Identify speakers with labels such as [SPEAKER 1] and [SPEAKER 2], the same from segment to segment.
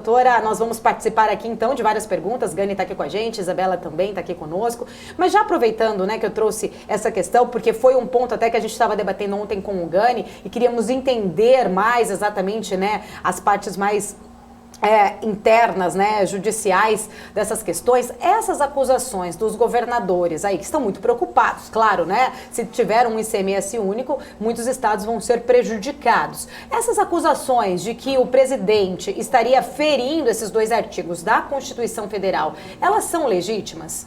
[SPEAKER 1] Doutora, nós vamos participar aqui então de várias perguntas. Gani está aqui com a gente, Isabela também está aqui conosco. Mas já aproveitando, né, que eu trouxe essa questão, porque foi um ponto até que a gente estava debatendo ontem com o Gani e queríamos entender mais exatamente, né, as partes mais internas, né, judiciais dessas questões, essas acusações dos governadores aí, que estão muito preocupados, claro, né, se tiver um ICMS único, muitos estados vão ser prejudicados. Essas acusações de que o presidente estaria ferindo esses dois artigos da Constituição Federal, elas são legítimas?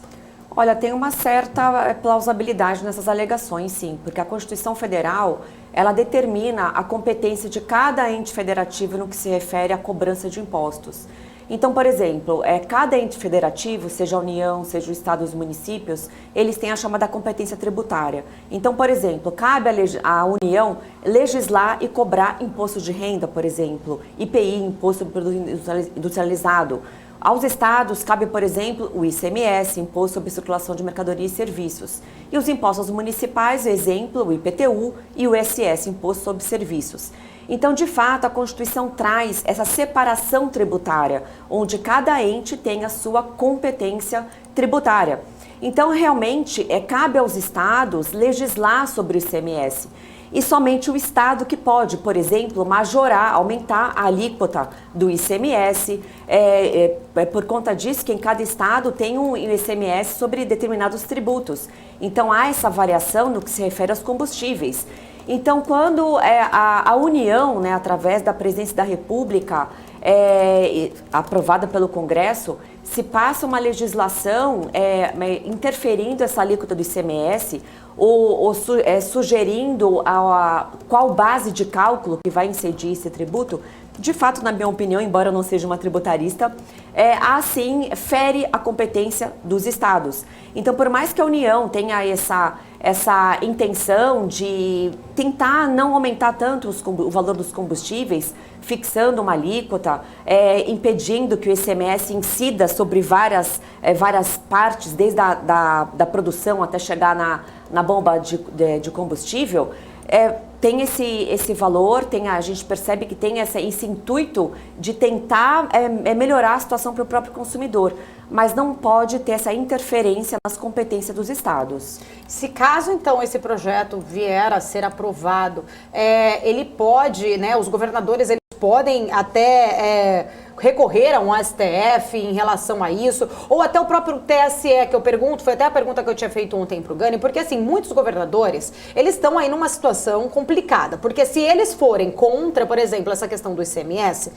[SPEAKER 2] Olha, tem uma certa plausibilidade nessas alegações, sim, porque a Constituição Federal, ela determina a competência de cada ente federativo no que se refere à cobrança de impostos. Então, por exemplo, cada ente federativo, seja a União, seja o Estado e os municípios, eles têm a chamada competência tributária. Então, por exemplo, cabe à União legislar e cobrar imposto de renda, por exemplo, IPI, Imposto sobre Produto Industrializado. Aos estados cabe, por exemplo, o ICMS, Imposto sobre Circulação de Mercadorias e Serviços. E os impostos municipais, exemplo, o IPTU e o ISS, Imposto sobre Serviços. Então, de fato, a Constituição traz essa separação tributária, onde cada ente tem a sua competência tributária. Então, realmente, cabe aos estados legislar sobre o ICMS. E somente o Estado que pode, por exemplo, majorar, aumentar a alíquota do ICMS. Por conta disso que em cada Estado tem um ICMS sobre determinados tributos. Então há essa variação no que se refere aos combustíveis. Então quando a União, né, através da Presidência da República, aprovada pelo Congresso, se passa uma legislação interferindo essa alíquota do ICMS, ou sugerindo qual base de cálculo que vai incidir esse tributo, de fato, na minha opinião, embora eu não seja uma tributarista, assim fere a competência dos estados. Então, por mais que a União tenha essa intenção de tentar não aumentar tanto o valor dos combustíveis, fixando uma alíquota, impedindo que o ICMS incida sobre várias partes, desde da produção até chegar na bomba de combustível, tem esse valor, a gente percebe que tem esse intuito de tentar melhorar a situação para o próprio consumidor, mas não pode ter essa interferência nas competências dos estados.
[SPEAKER 1] Se caso, então, esse projeto vier a ser aprovado, ele pode, né, os governadores eles podem até recorrer a um STF em relação a isso, ou até o próprio TSE, que eu pergunto, foi até a pergunta que eu tinha feito ontem para o Gani, porque assim, muitos governadores, eles estão aí numa situação complicada, porque se eles forem contra, por exemplo, essa questão do ICMS,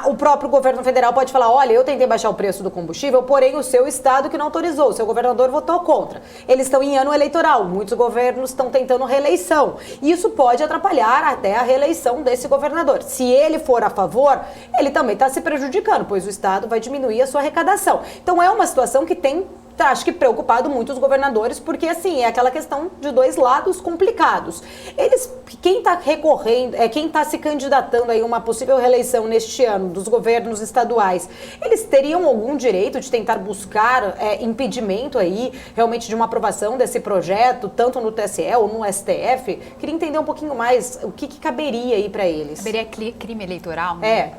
[SPEAKER 1] o próprio governo federal pode falar, olha, eu tentei baixar o preço do combustível, porém o seu estado que não autorizou, o seu governador votou contra. Eles estão em ano eleitoral, muitos governos estão tentando reeleição. Isso pode atrapalhar até a reeleição desse governador. Se ele for a favor, ele também está se prejudicando, pois o estado vai diminuir a sua arrecadação. Então é uma situação que tem, acho que preocupado muito os governadores, porque assim, é aquela questão de dois lados complicados. Quem está recorrendo, quem está se candidatando aí a uma possível reeleição neste ano dos governos estaduais, eles teriam algum direito de tentar buscar impedimento aí, realmente, de uma aprovação desse projeto, tanto no TSE ou no STF? Queria entender um pouquinho mais o que caberia aí para eles.
[SPEAKER 3] Caberia crime eleitoral, né?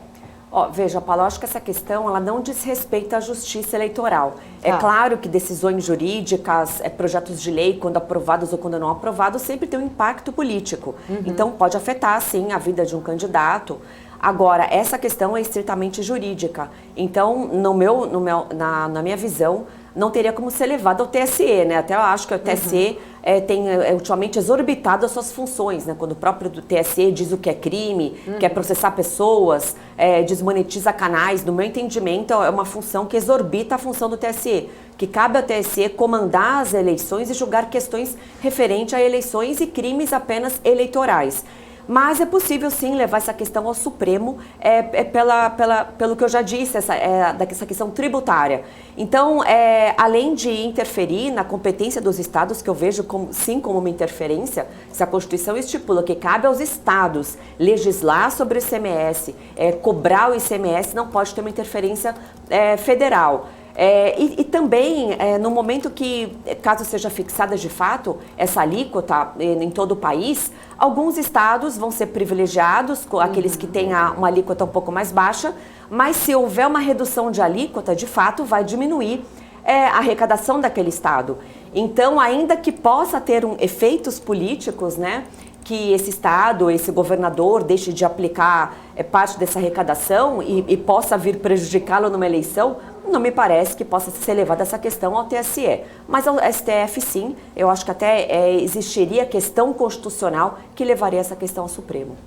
[SPEAKER 2] Veja, Paulo, eu acho que essa questão ela não diz respeito à justiça eleitoral. É claro que decisões jurídicas, projetos de lei, quando aprovados ou quando não aprovados, sempre tem um impacto político. Então, pode afetar, sim, a vida de um candidato. Agora, essa questão é estritamente jurídica. Então, na minha visão, não teria como ser levado ao TSE, né? Até eu acho que o TSE tem ultimamente exorbitado as suas funções, né? Quando o próprio TSE diz o que é crime, quer processar pessoas, desmonetiza canais, no meu entendimento é uma função que exorbita a função do TSE, que cabe ao TSE comandar as eleições e julgar questões referentes a eleições e crimes apenas eleitorais. Mas é possível sim levar essa questão ao Supremo pelo que eu já disse, essa questão tributária. Então, além de interferir na competência dos estados, que eu vejo como uma interferência, se a Constituição estipula que cabe aos estados legislar sobre o ICMS, cobrar o ICMS, não pode ter uma interferência federal. E também, no momento que, caso seja fixada de fato essa alíquota em todo o país, alguns estados vão ser privilegiados, aqueles que têm uma alíquota um pouco mais baixa, mas se houver uma redução de alíquota, de fato vai diminuir a arrecadação daquele estado. Então, ainda que possa ter efeitos políticos, né, que esse estado, esse governador deixe de aplicar parte dessa arrecadação e possa vir prejudicá-lo numa eleição, não me parece que possa ser levada essa questão ao TSE. Mas ao STF, sim, eu acho que até existiria questão constitucional que levaria essa questão ao Supremo.